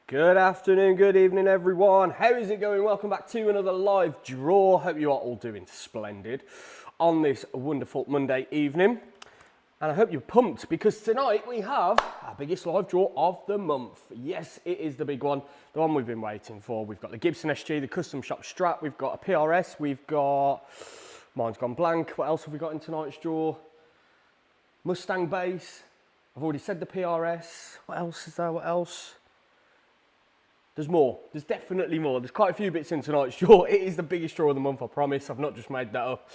Good afternoon, good evening everyone. How is it going? Welcome back to another live draw. Hope you are all doing splendid on this wonderful Monday evening. And I hope you're pumped because tonight we have our biggest live draw of the month. Yes, it is the big one, the one we've been waiting for. We've got the Gibson SG, the Custom Shop Strap, we've got a PRS, we've got, mine's gone blank. What else have we got in tonight's draw? Mustang Bass. I've already said the PRS. What else is there? What else? There's more. There's definitely more. There's quite a few bits in tonight's draw. It is the biggest draw of the month, I promise. I've not just made that up.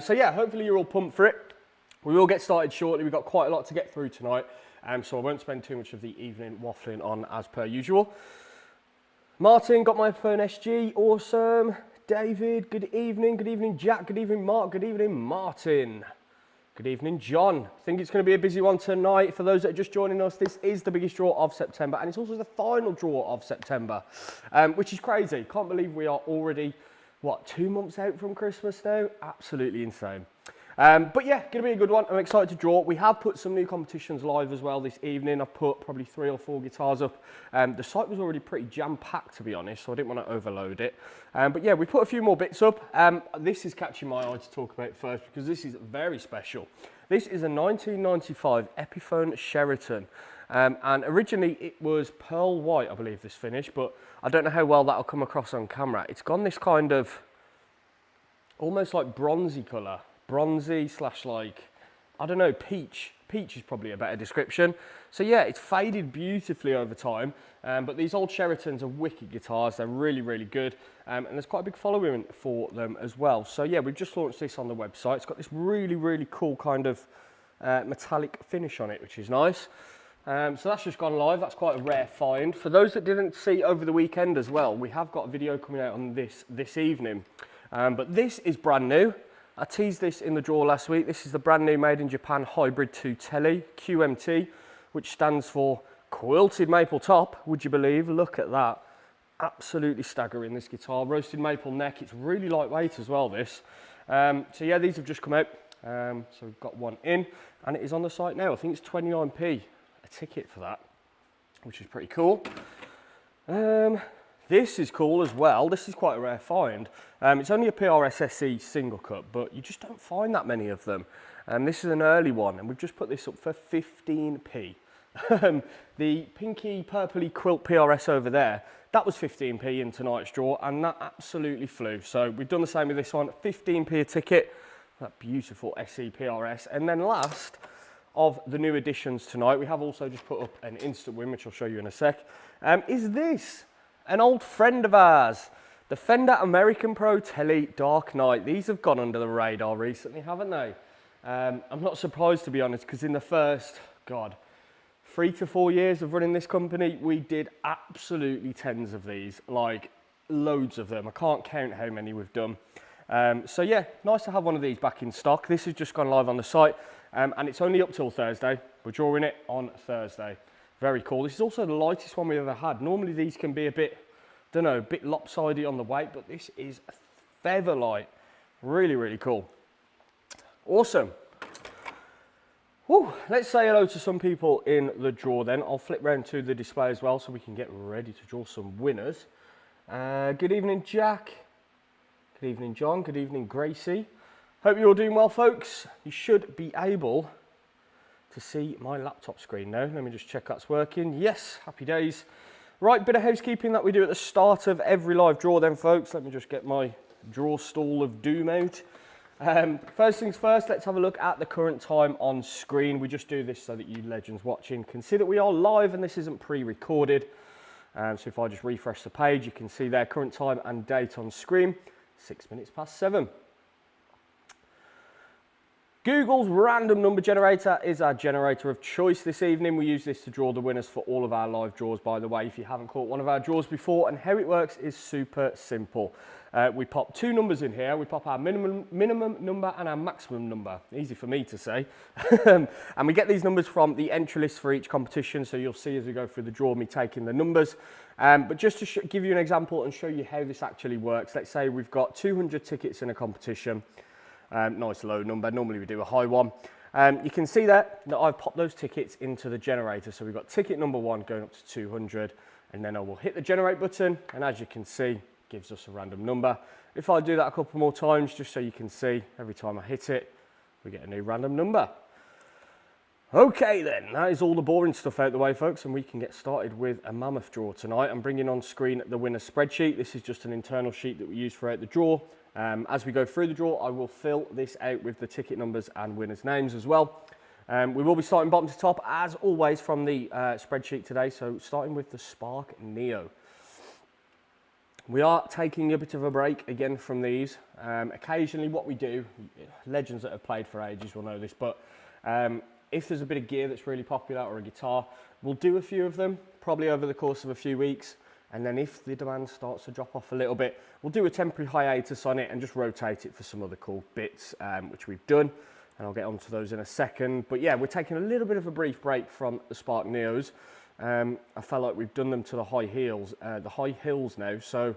So yeah, hopefully you're all pumped for it. We will get started shortly. We've got quite a lot to get through tonight. So I won't spend too much of the evening waffling on as per usual. Martin, got my phone SG. Awesome. David, good evening. Good evening, Jack. Good evening, Mark. Good evening, Martin. Good evening, John. I think it's going to be a busy one tonight. For those that are just joining us, this is the biggest draw of September, and it's also the final draw of September, which is crazy. Can't believe we are already, 2 months out from Christmas now? Absolutely insane. But yeah, going to be a good one. I'm excited to draw. We have put some new competitions live as well this evening. I've put probably 3 or 4 guitars up. The site was already pretty jam-packed, to be honest, so I didn't want to overload it. But yeah, we put a few more bits up. This is catching my eye to talk about first because this is very special. This is a 1995 Epiphone Sheraton. And originally it was pearl white, I believe, this finish, but I don't know how well that'll come across on camera. It's gone this kind of almost like bronzy colour. Bronzy slash like, I don't know, peach. Peach is probably a better description. So yeah, it's faded beautifully over time, but these old Sheratons are wicked guitars. They're really, really good, and there's quite a big following for them as well. So yeah, we've just launched this on the website. It's got this really, really cool kind of metallic finish on it, which is nice. So that's just gone live. That's quite a rare find. For those that didn't see over the weekend as well, we have got a video coming out on this evening, but this is brand new. I teased this in the draw last week. This is the brand new Made in Japan Hybrid 2 Tele, QMT, which stands for Quilted Maple Top, would you believe? Look at that. Absolutely staggering, this guitar. Roasted maple neck. It's really lightweight as well, this. So yeah, these have just come out. So we've got one in, and it is on the site now. I think it's 29p a ticket for that, which is pretty cool. This is cool as well. This is quite a rare find. It's only a PRS SE single cut, but you just don't find that many of them. This is an early one, and we've just put this up for 15p. The pinky purpley quilt PRS over there, that was 15p in tonight's draw, and that absolutely flew. So we've done the same with this one, 15p a ticket. That beautiful SE PRS. And then last of the new additions tonight, we have also just put up an instant win, which I'll show you in a sec, is this. An old friend of ours, the Fender American Pro Tele Dark Knight. These have gone under the radar recently, haven't they? I'm not surprised, to be honest, because in the first, 3 to 4 years of running this company, we did absolutely tens of these, like loads of them. I can't count how many we've done. So yeah, nice to have one of these back in stock. This has just gone live on the site, and it's only up till Thursday. We're drawing it on Thursday. Very cool. This is also the lightest one we've ever had. Normally these can be a bit, a bit lopsided on the weight, but this is feather light. Really, really cool. Awesome. Whew. Let's say hello to some people in the draw then. I'll flip round to the display as well so we can get ready to draw some winners. Good evening, Jack. Good evening, John. Good evening, Gracie. Hope you're all doing well, folks. You should be able to see my laptop screen now. Let me just check that's working. Yes, happy days. Right, bit of housekeeping that we do at the start of every live draw then, folks. Let me just get my draw stall of doom out. First things first, let's have a look at the current time on screen. We just do this so that you legends watching can see that we are live and this isn't pre-recorded. So if I just refresh the page, you can see their current time and date on screen, 6 minutes past 7. Google's random number generator is our generator of choice this evening. We use this to draw the winners for all of our live draws, by the way, if you haven't caught one of our draws before. And how it works is super simple. We pop 2 numbers in here. We pop our minimum number and our maximum number. Easy for me to say. And we get these numbers from the entry list for each competition. So you'll see as we go through the draw me taking the numbers. But just to give you an example and show you how this actually works. Let's say we've got 200 tickets in a competition. Nice low number. Normally we do a high one. You can see that I've popped those tickets into the generator. So we've got ticket number 1 going up to 200, and then I will hit the generate button, and as you can see, it gives us a random number. If I do that a couple more times, just so you can see, every time I hit it, we get a new random number. Okay then, that is all the boring stuff out the way, folks, and we can get started with a mammoth draw tonight. I'm bringing on screen the winner spreadsheet. This is just an internal sheet that we use throughout the draw. As we go through the draw, I will fill this out with the ticket numbers and winners' names as well. We will be starting bottom to top, as always, from the spreadsheet today. So starting with the Spark Neo. We are taking a bit of a break again from these. Occasionally what we do, legends that have played for ages will know this, but if there's a bit of gear that's really popular or a guitar, we'll do a few of them, probably over the course of a few weeks. And then if the demand starts to drop off a little bit, we'll do a temporary hiatus on it and just rotate it for some other cool bits, which we've done. And I'll get onto those in a second. But yeah, we're taking a little bit of a brief break from the Spark Neos. I felt like we've done them to the high hills now. So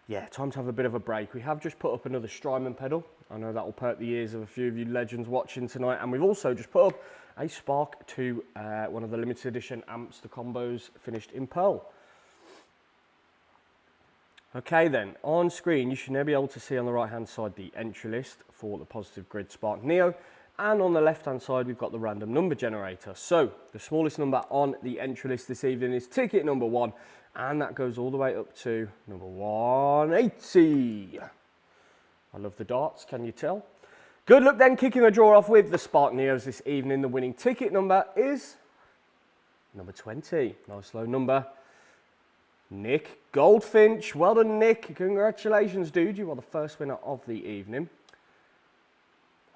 yeah, time to have a bit of a break. We have just put up another Strymon pedal. I know that will perk the ears of a few of you legends watching tonight. And we've also just put up a Spark 2, one of the limited edition amps, the combos finished in pearl. Okay then, on screen you should now be able to see on the right hand side the entry list for the Positive Grid Spark Neo, and on the left hand side we've got the random number generator. So the smallest number on the entry list this evening is ticket number 1, and that goes all the way up to number 180. I love the darts, can you tell? Good luck then, kicking the draw off with the Spark Neos this evening. The winning ticket number is number 20. Nice low number. Nick Goldfinch. Well done, Nick. Congratulations, dude. You are the first winner of the evening.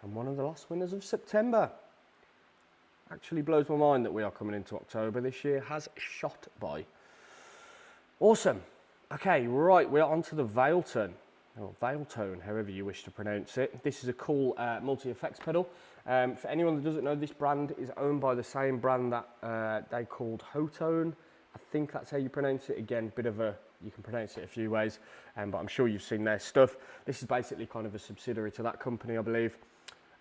And one of the last winners of September. Actually blows my mind that we are coming into October. This year has shot by. Awesome. Okay, right. We are on to the Veiltone. Or Veiltone, however you wish to pronounce it. This is a cool multi-effects pedal. For anyone that doesn't know, this brand is owned by the same brand that they called Hotone. I think that's how you pronounce it. Again, you can pronounce it a few ways, but I'm sure you've seen their stuff. This is basically kind of a subsidiary to that company, I believe.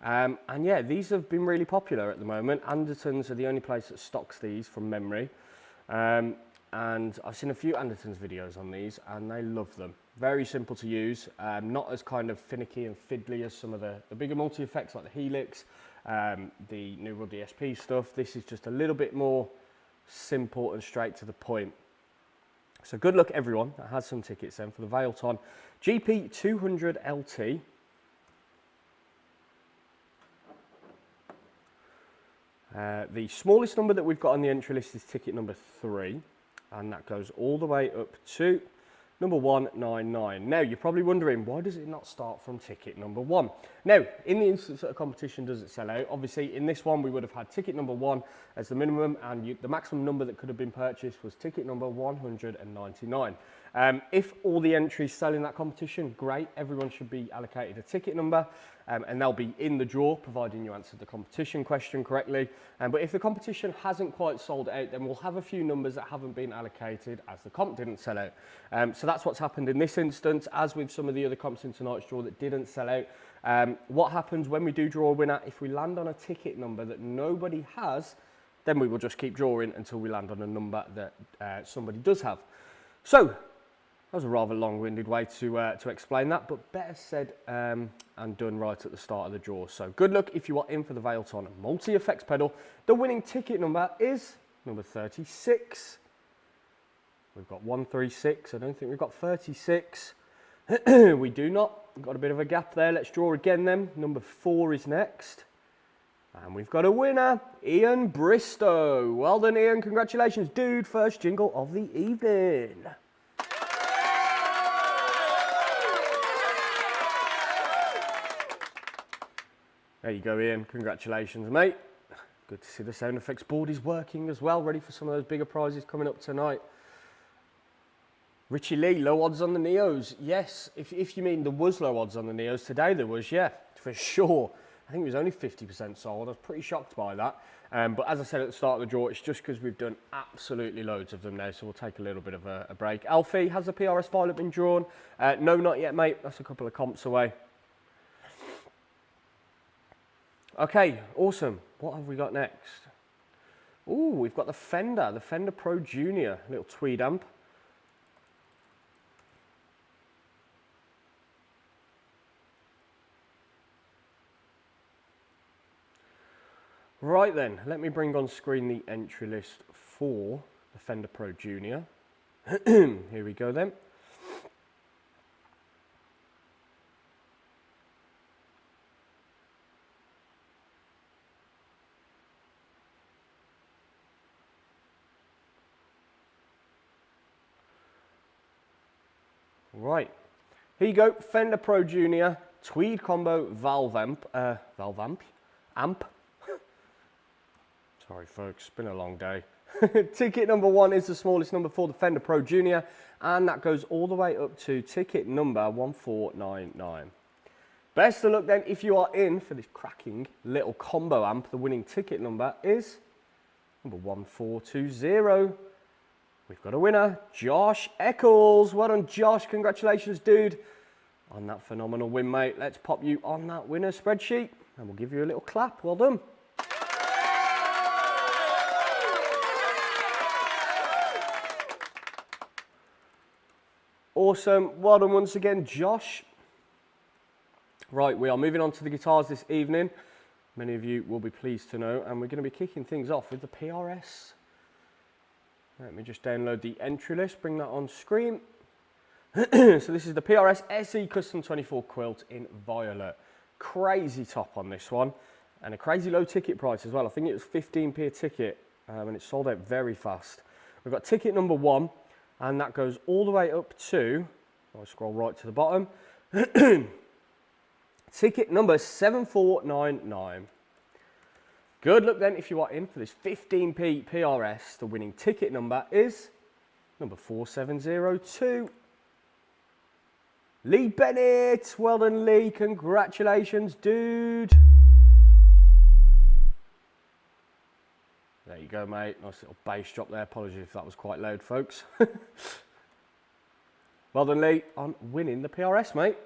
And yeah, these have been really popular at the moment. Andertons are the only place that stocks these from memory. And I've seen a few Andertons videos on these, and they love them. Very simple to use, not as kind of finicky and fiddly as some of the bigger multi-effects like the Helix, the Neural DSP stuff. This is just a little bit more simple and straight to the point. So good luck everyone that has some tickets then for the Veiltone GP200 LT. The smallest number that we've got on the entry list is ticket number 3, and that goes all the way up to number 199. Now you're probably wondering, why does it not start from ticket number 1? Now, in the instance that a competition doesn't sell out, obviously in this one we would have had ticket number 1 as the minimum, and the maximum number that could have been purchased was ticket number 199. If all the entries sell in that competition, great, everyone should be allocated a ticket number, and they'll be in the draw providing you answered the competition question correctly. But if the competition hasn't quite sold out, then we'll have a few numbers that haven't been allocated as the comp didn't sell out. So that's what's happened in this instance, as with some of the other comps in tonight's draw that didn't sell out. What happens when we do draw a winner, if we land on a ticket number that nobody has, then we will just keep drawing until we land on a number that somebody does have. So that was a rather long-winded way to explain that, but better said and done right at the start of the draw. So good luck if you are in for the Veiltone multi-effects pedal. The winning ticket number is number 36. We've got 136. I don't think we've got 36. We do not. We've got a bit of a gap there. Let's draw again then. Number 4 is next. And we've got a winner, Ian Bristow. Well done, Ian. Congratulations, dude. First jingle of the evening. There you go, Ian. Congratulations, mate. Good to see the sound effects board is working as well, ready for some of those bigger prizes coming up tonight. Richie Lee, low odds on the Neos. Yes, if you mean there was low odds on the Neos today, there was, yeah, for sure. I think it was only 50% sold. I was pretty shocked by that. But as I said at the start of the draw, it's just because we've done absolutely loads of them now, so we'll take a little bit of a break. Alfie, has the PRS Violet been drawn? No, not yet, mate. That's a couple of comps away. Okay, awesome. What have we got next? Ooh, we've got the Fender Pro Junior, little tweed amp. Right then, let me bring on screen the entry list for the Fender Pro Junior. Here we go then. Right, here you go, Fender Pro Junior, Tweed Combo Valve Amp, amp. Sorry folks, it's been a long day. Ticket number 1 is the smallest number for the Fender Pro Junior, and that goes all the way up to ticket number 1499. Best of luck then if you are in for this cracking little combo amp. The winning ticket number is number 1420. We've got a winner, Josh Eccles. Well done, Josh. Congratulations, dude, on that phenomenal win, mate. Let's pop you on that winner spreadsheet, and we'll give you a little clap. Well done. Awesome. Well done once again, Josh. Right, we are moving on to the guitars this evening. Many of you will be pleased to know, and we're going to be kicking things off with the PRS. Let me just download the entry list, bring that on screen. So this is the PRS SE Custom 24 Quilt in Violet. Crazy top on this one, and a crazy low ticket price as well. I think it was 15p a ticket, and it sold out very fast. We've got ticket number 1, and that goes all the way up to, I'll scroll right to the bottom, ticket number 7499. Good luck then if you are in for this 15p PRS. The winning ticket number is number 4702. Lee Bennett. Well done, Lee. Congratulations, dude. There you go, mate. Nice little bass drop there. Apologies if that was quite loud, folks. Well done, Lee, on winning the PRS, mate.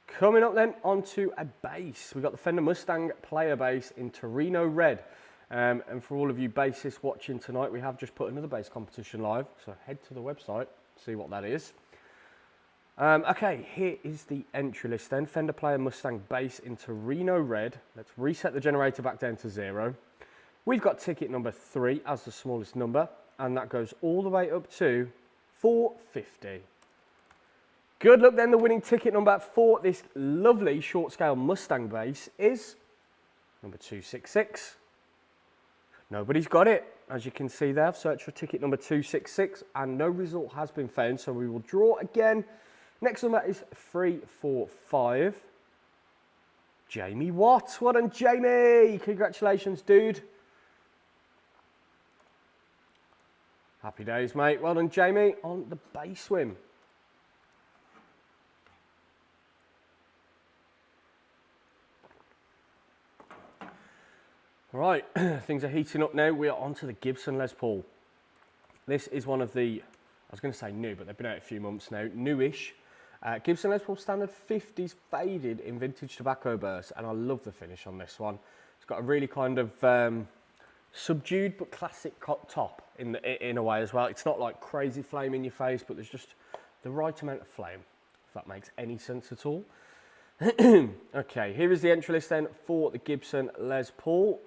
Coming up then onto a bass. We've got the Fender Mustang Player Bass in Torino Red. And for all of you bassists watching tonight, we have just put another bass competition live. So head to the website, see what that is. Okay, here is the entry list then. Fender Player Mustang Bass in Torino Red. Let's reset the generator back down to 0. We've got ticket number 3 as the smallest number, and that goes all the way up to 450. Good luck then. The winning ticket number for this lovely short scale Mustang bass is number 266. Nobody's got it. As you can see there, I've searched for ticket number 266 and no result has been found, so we will draw again. Next number is 345. Jamie Watt. Well done, Jamie. Congratulations, dude. Happy days, mate. Well done, Jamie, on the bass swim. Right, things are heating up now. We are on to the Gibson Les Paul. This is one of the, I was going to say new, but they've been out a few months now, newish. Gibson Les Paul Standard 50s faded in vintage tobacco burst, and I love the finish on this one. It's got a really kind of subdued but classic top in a way as well. It's not like crazy flame in your face, but there's just the right amount of flame, if that makes any sense at all. Okay, here is the entry list then for the Gibson Les Paul.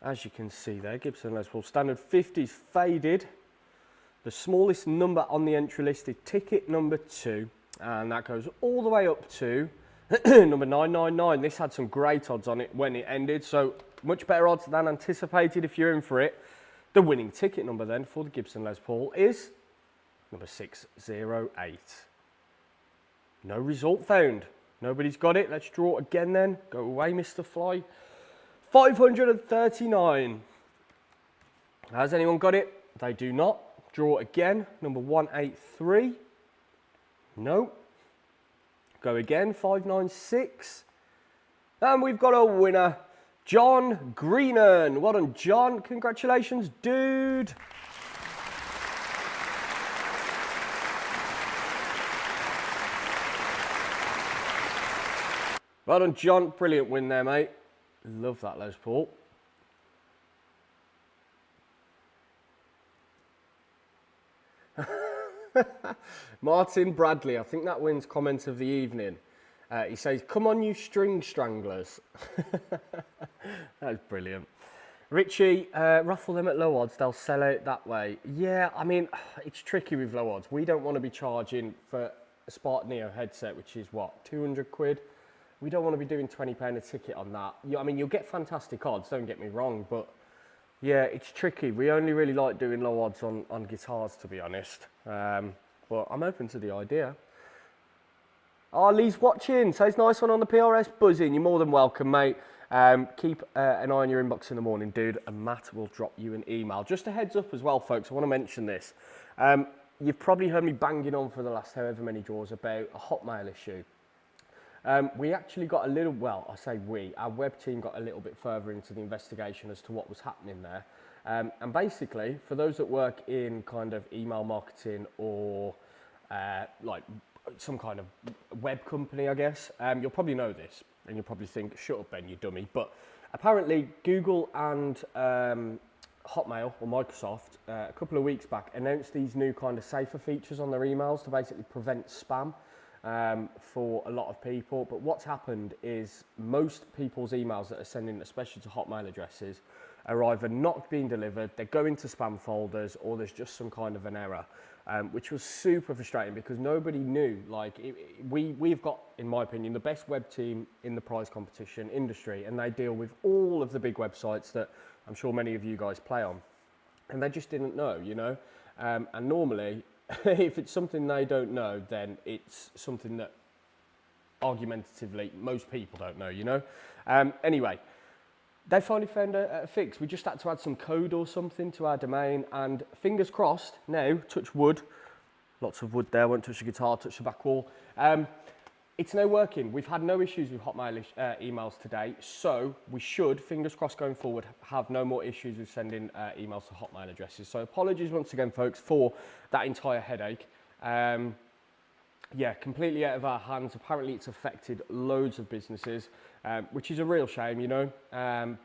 As you can see there, Gibson Les Paul Standard 50s faded. The smallest number on the entry list is ticket number 2, and that goes all the way up to number 999. This had some great odds on it when it ended, so much better odds than anticipated if you're in for it. The winning ticket number then for the Gibson Les Paul is number 608. No result found. Nobody's got it. Let's draw again then. Go away, Mr. Fly. 539. Has anyone got it? They do not. Draw again. Number 183. No. Go again. 596. And we've got a winner. John Greenan. Well done, John. Congratulations, dude. Well done, John. Brilliant win there, mate. Love that Les Paul. Martin Bradley, I think that wins comment of the evening. He says, come on, you string stranglers. That's brilliant. Richie, raffle them at low odds, they'll sell out that way. Yeah, I mean, it's tricky with low odds. We don't want to be charging for a Spark Neo headset, which is what, 200 quid? We don't want to be doing £20 a ticket on that. I mean, you'll get fantastic odds, don't get me wrong, but yeah, it's tricky. We only really like doing low odds on guitars, to be honest. But I'm open to the idea. Oh, Lee's watching. Says nice one on the PRS buzzing. You're more than welcome, mate. Keep an eye on your inbox in the morning, dude, and Matt will drop you an email. Just a heads up as well, folks. I want to mention this. You've probably heard me banging on for the last however many draws about a Hotmail issue. We actually got a little, well, I say we, our web team got a little bit further into the investigation as to what was happening there. And basically, for those that work in kind of email marketing or like some kind of web company, I guess, you'll probably know this and you'll probably think, shut up, Ben, you dummy. But apparently Google and Hotmail or Microsoft a couple of weeks back announced these new kind of safer features on their emails to basically prevent spam for a lot of people. But what's happened is most people's emails that are sending, especially to Hotmail addresses, are either not being delivered, they're going to spam folders, or there's just some kind of an error, which was super frustrating because nobody knew. Like, we've got, in my opinion, the best web team in the prize competition industry, and they deal with all of the big websites that I'm sure many of you guys play on, and they just didn't know, you know. And normally, if it's something they don't know, then it's something that argumentatively most people don't know, you know. Anyway, they finally found a fix. We just had to add some code or something to our domain, and fingers crossed now, touch wood, lots of wood there, won't touch the guitar, touch the back wall. It's now working. We've had no issues with Hotmail emails today, so we should, fingers crossed going forward, have no more issues with sending emails to Hotmail addresses. So apologies once again, folks, for that entire headache. Yeah, completely out of our hands. Apparently it's affected loads of businesses, which is a real shame, you know.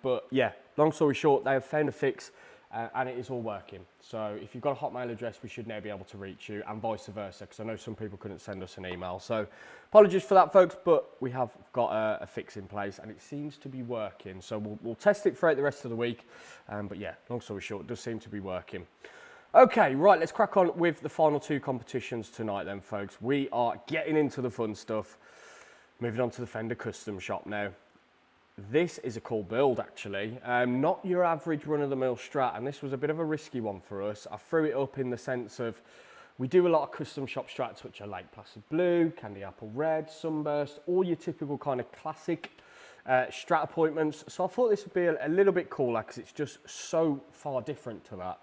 But yeah, long story short, they have found a fix and it is all working. So if you've got a Hotmail address, we should now be able to reach you, and vice versa, because I know some people couldn't send us an email. So apologies for that, folks, but we have got a fix in place and it seems to be working. So we'll test it throughout the rest of the week. But yeah, long story short, it does seem to be working. Okay, right, let's crack on with the final two competitions tonight then, folks. We are getting into the fun stuff. Moving on to the Fender Custom Shop now. This is a cool build, actually. Not your average run-of-the-mill Strat, and this was a bit of a risky one for us. I threw it up in the sense of, we do a lot of custom shop Strats, which are Lake Placid Blue, Candy Apple Red, Sunburst, all your typical kind of classic Strat appointments. So I thought this would be a little bit cooler because it's just so far different to that.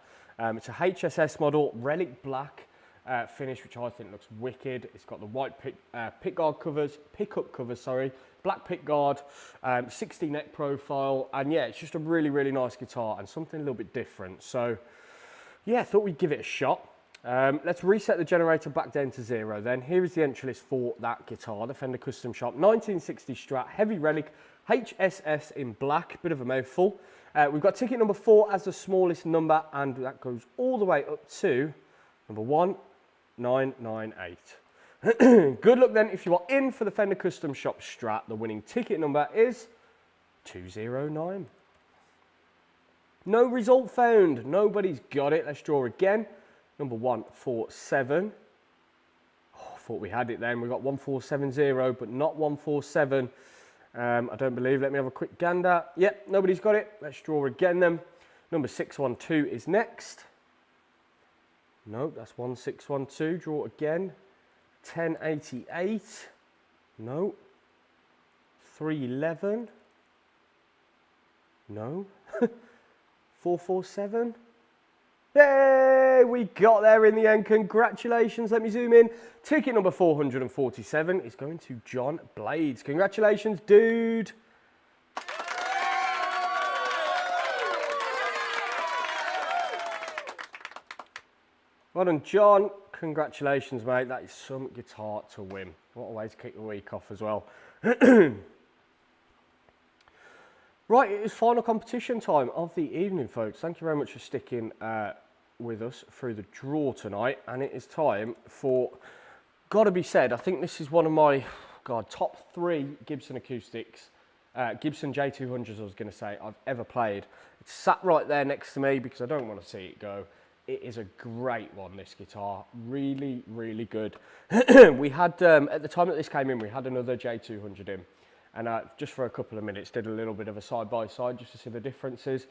It's a HSS model, Relic Black finish, which I think looks wicked. It's got the white pickup covers, black pick guard, 60 neck profile, and yeah, it's just a really, really nice guitar and something a little bit different. So yeah, I thought we'd give it a shot. Let's reset the generator back down to 0 then. Here is the entry list for that guitar, the Fender Custom Shop, 1960 Strat, heavy Relic, HSS in black, bit of a mouthful. We've got ticket number 4 as the smallest number, and that goes all the way up to number 1998. Good luck then if you are in for the Fender Custom Shop Strat. The winning ticket number is 209. No result found. Nobody's got it. Let's draw again. Number 147. Oh, I thought we had it then. We got 1470, but not 147. I don't believe. Let me have a quick gander. Yep, nobody's got it. Let's draw again then. Number 612 is next. No, that's 1612. Draw again. 1088. No. 311. No. 447. Yay! We got there in the end. Congratulations. Let me zoom in. Ticket number 447 is going to John Blades. Congratulations, dude. Well done, John. Congratulations, mate. That is some guitar to win. What a way to kick the week off as well. Right, it is final competition time of the evening, folks. Thank you very much for sticking with us through the draw tonight. And it is time for, gotta be said, I think this is one of my God, top 3 Gibson acoustics, Gibson J200s I was going to say, I've ever played. It's sat right there next to me because I don't want to see it go. It is a great one, this guitar. Really, really good. We had, at the time that this came in, we had another J200 in. And just for a couple of minutes, did a little bit of a side-by-side just to see the differences.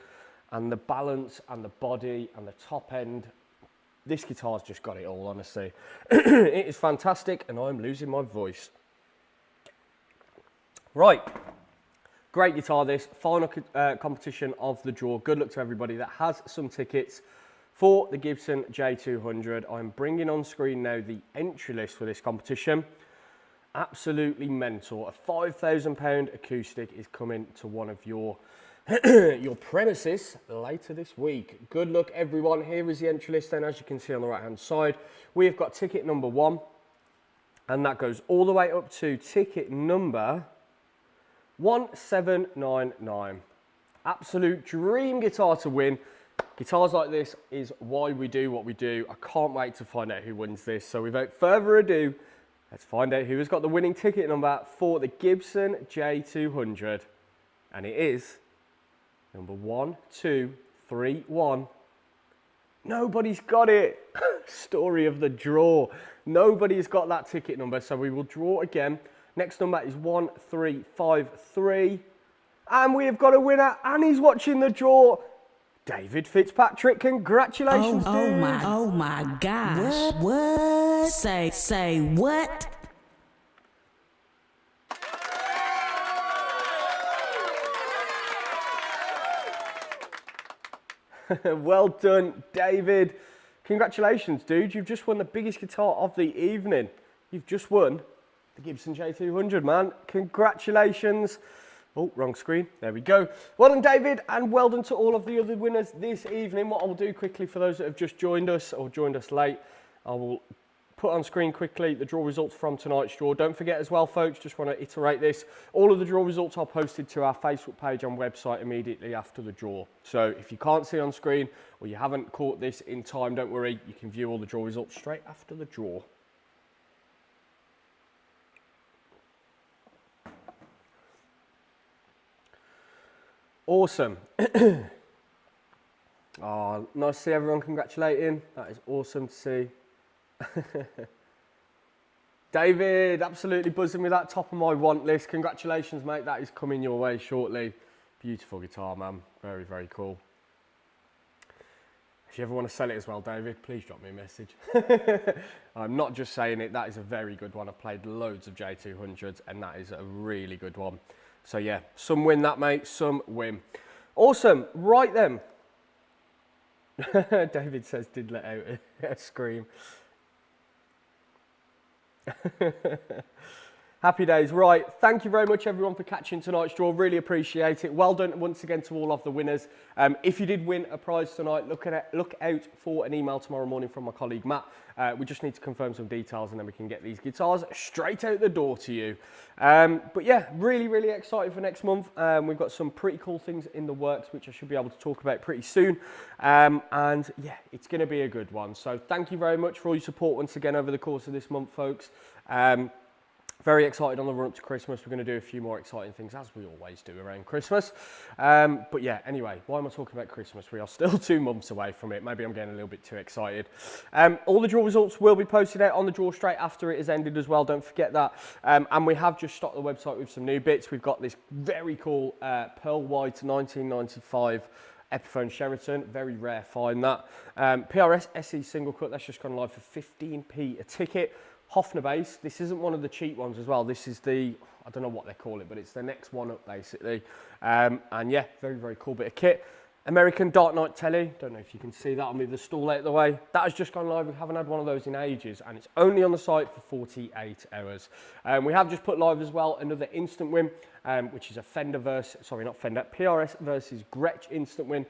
And the balance and the body and the top end. This guitar's just got it all, honestly. It is fantastic, and I'm losing my voice. Right. Great guitar, this. Final competition of the draw. Good luck to everybody that has some tickets for the Gibson J200. I'm bringing on screen now the entry list for this competition. Absolutely mental. A £5,000 acoustic is coming to one of your your premises later this week. Good luck, everyone. Here is the entry list then, as you can see on the right hand side. We have got ticket number 1, and that goes all the way up to ticket number 1799. Absolute dream guitar to win. Guitars like this is why we do what we do. I can't wait to find out who wins this. So without further ado, let's find out who has got the winning ticket number for the Gibson J200. And it is number 1231. Nobody's got it. Story of the draw. Nobody's got that ticket number, so we will draw again. Next number is 1353. And we have got a winner, and he's watching the draw. David Fitzpatrick, congratulations, dude. Oh my gosh. What? Say what? Well done, David. Congratulations, dude. You've just won the biggest guitar of the evening. You've just won the Gibson J200, man. Congratulations. Oh, wrong screen. There we go. Well done, David, and well done to all of the other winners this evening. What I'll do quickly for those that have just joined us or joined us late, I will put on screen quickly the draw results from tonight's draw. Don't forget as well, folks, just want to iterate this. All of the draw results are posted to our Facebook page and website immediately after the draw. So if you can't see on screen or you haven't caught this in time, don't worry. You can view all the draw results straight after the draw. Awesome. Oh, nice to see everyone congratulating. That is awesome to see. David, absolutely buzzing with that, top of my want list. Congratulations, mate. That is coming your way shortly. Beautiful guitar, man. Very, very cool. If you ever want to sell it as well, David, please drop me a message. I'm not just saying it. That is a very good one. I've played loads of J200s, and that is a really good one. So yeah, some win that, mate, some win. Awesome, right then. David says, did let out a scream. Happy days. Right, thank you very much everyone for catching tonight's draw. Really appreciate it. Well done once again to all of the winners. If you did win a prize tonight, look out for an email tomorrow morning from my colleague Matt. We just need to confirm some details and then we can get these guitars straight out the door to you. But yeah, really, really excited for next month. We've got some pretty cool things in the works, which I should be able to talk about pretty soon. And yeah, it's going to be a good one. So thank you very much for all your support once again over the course of this month, folks. Very excited on the run up to Christmas. We're going to do a few more exciting things, as we always do around Christmas. But yeah, anyway, why am I talking about Christmas? We are still 2 months away from it. Maybe I'm getting a little bit too excited. All the draw results will be posted out on the draw straight after it has ended as well. Don't forget that. And we have just stocked the website with some new bits. We've got this very cool Pearl White 1995 Epiphone Sheraton. Very rare find that. PRS SE single cut. That's just gone live for 15p a ticket. Hofner bass. This isn't one of the cheap ones as well. This is the, I don't know what they call it, but it's the next one up basically. And yeah, very, very cool bit of kit. American Dark Knight telly. Don't know if you can see that. I'll move the stool out of the way. That has just gone live. We haven't had one of those in ages, and it's only on the site for 48 hours. We have just put live as well another instant win, which is a PRS versus Gretsch instant win,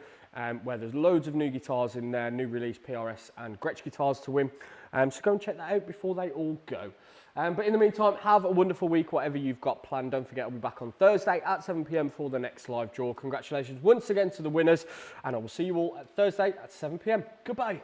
where there's loads of new guitars in there, new release PRS and Gretsch guitars to win. So go and check that out before they all go. But in the meantime, have a wonderful week, whatever you've got planned. Don't forget, I'll be back on Thursday at 7 p.m. for the next live draw. Congratulations once again to the winners, and I will see you all at Thursday at 7 p.m. Goodbye.